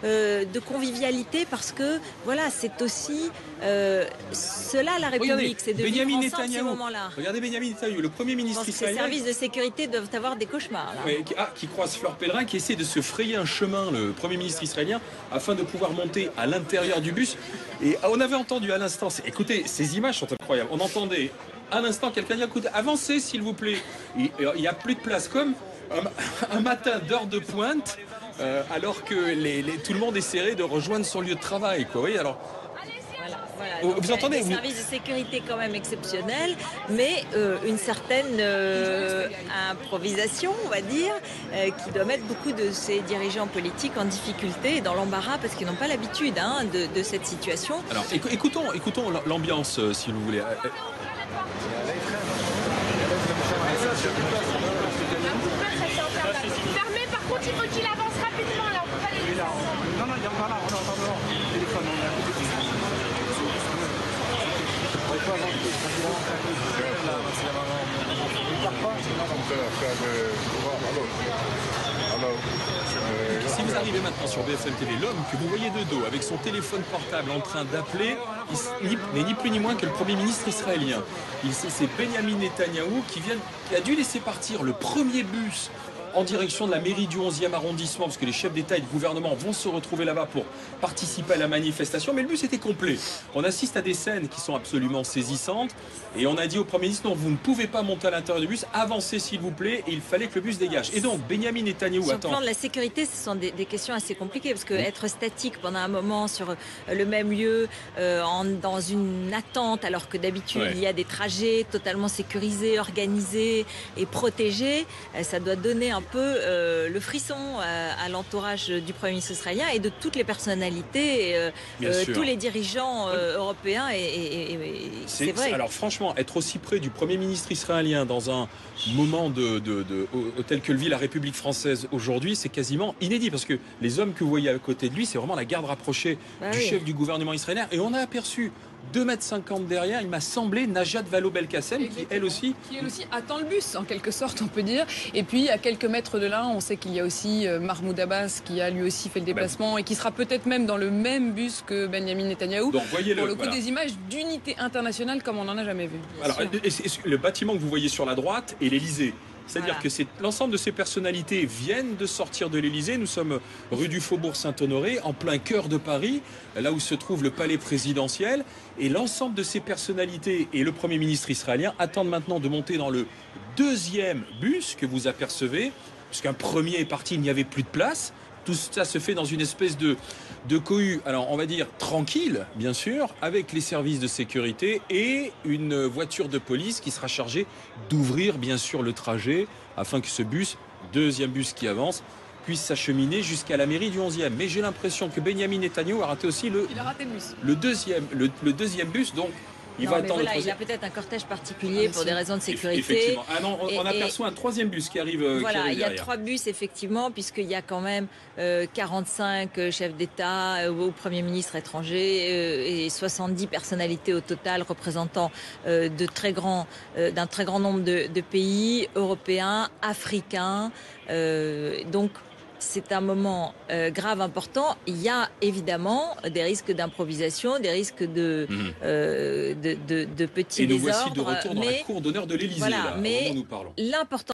de convivialité parce que voilà, c'est aussi cela la République, c'est de vivre ensemble ces moments-là. Regardez Benyamin Netanyahou, le Premier Je ministre pense que ces israélien. services de sécurité doivent avoir des cauchemars là. Oui, qui croise Fleur Pellerin, qui essaie de se frayer un chemin, le Premier ministre israélien, afin de pouvoir monter à l'intérieur du bus. Et on avait entendu à l'instant, écoutez, ces images sont incroyables. On entendait à l'instant quelqu'un dire, écoutez, avancez s'il vous plaît. Il n'y a plus de place, comme un matin d'heure de pointe, alors que tout le monde essaierait de rejoindre son lieu de travail. Quoi. Oui, alors, Voilà, vous donc, entendez des services de sécurité quand même exceptionnels, mais une certaine improvisation, on va dire, qui doit mettre beaucoup de ces dirigeants politiques en difficulté et dans l'embarras parce qu'ils n'ont pas l'habitude de cette situation. Alors, écoutons l'ambiance, si vous voulez. Fermé, par contre, il faut qu'il avance rapidement là. On peut pas les laisser. Non, il est pas là, on entend dehors. Le téléphone, on est à côté de ça. On peut avancer, tranquillement. Là, c'est la maman. Il part pas, c'est Si vous arrivez maintenant sur BFM TV, l'homme que vous voyez de dos avec son téléphone portable en train d'appeler n'est ni plus ni moins que le Premier ministre israélien. C'est Benyamin Netanyahou qui a dû laisser partir le premier bus en direction de la mairie du 11e arrondissement, parce que les chefs d'État et de gouvernement vont se retrouver là-bas pour participer à la manifestation, mais le bus était complet. On assiste à des scènes qui sont absolument saisissantes, et on a dit au Premier ministre, non, vous ne pouvez pas monter à l'intérieur du bus, avancez s'il vous plaît, et il fallait que le bus dégage. Et donc, Benyamin Netanyahou, Sur le plan de la sécurité, ce sont des questions assez compliquées, parce que être statique pendant un moment sur le même lieu, dans une attente, alors que d'habitude il y a des trajets totalement sécurisés, organisés et protégés, ça doit donner un peu le frisson à l'entourage du Premier ministre israélien et de toutes les personnalités, tous les dirigeants européens. C'est vrai. Alors franchement, être aussi près du Premier ministre israélien dans un moment tel que le vit la République française aujourd'hui, c'est quasiment inédit, parce que les hommes que vous voyez à côté de lui, c'est vraiment la garde rapprochée du chef du gouvernement israélien. Et on a aperçu 2,50 m derrière, il m'a semblé, Najat Vallaud-Belkacem, qui elle aussi attend le bus, en quelque sorte, on peut dire. Et puis, à quelques mètres de là, on sait qu'il y a aussi Mahmoud Abbas, qui a lui aussi fait le déplacement et qui sera peut-être même dans le même bus que Benyamin Netanyahou. Donc, voyez-le, pour le coup, des images d'unité internationale comme on n'en a jamais vu. Alors, le bâtiment que vous voyez sur la droite est l'Élysée. C'est-à-dire que l'ensemble de ces personnalités viennent de sortir de l'Élysée. Nous sommes rue du Faubourg Saint-Honoré, en plein cœur de Paris, là où se trouve le palais présidentiel. Et l'ensemble de ces personnalités et le Premier ministre israélien attendent maintenant de monter dans le deuxième bus que vous apercevez, puisqu'un premier est parti, il n'y avait plus de place. Tout ça se fait dans une espèce de cohue, alors on va dire tranquille, bien sûr, avec les services de sécurité et une voiture de police qui sera chargée d'ouvrir, bien sûr, le trajet afin que ce bus, deuxième bus qui avance, puisse s'acheminer jusqu'à la mairie du 11e. Mais j'ai l'impression que Benyamin Netanyahou a raté aussi le deuxième bus, donc il va attendre le troisième. Il a peut-être un cortège particulier pour des raisons de sécurité. Effectivement. Ah non, on aperçoit un troisième bus qui arrive. Voilà, il y a 3 bus effectivement, puisqu'il y a quand même 45 chefs d'État ou Premier ministre étrangers et 70 personnalités au total représentant d'un très grand nombre de pays européens, africains. Donc c'est un moment grave, important. Il y a évidemment des risques d'improvisation, des risques de petits désordres. Et nous voici de retour dans la cour d'honneur de l'Élysée, là, au moment où nous parlons. L'important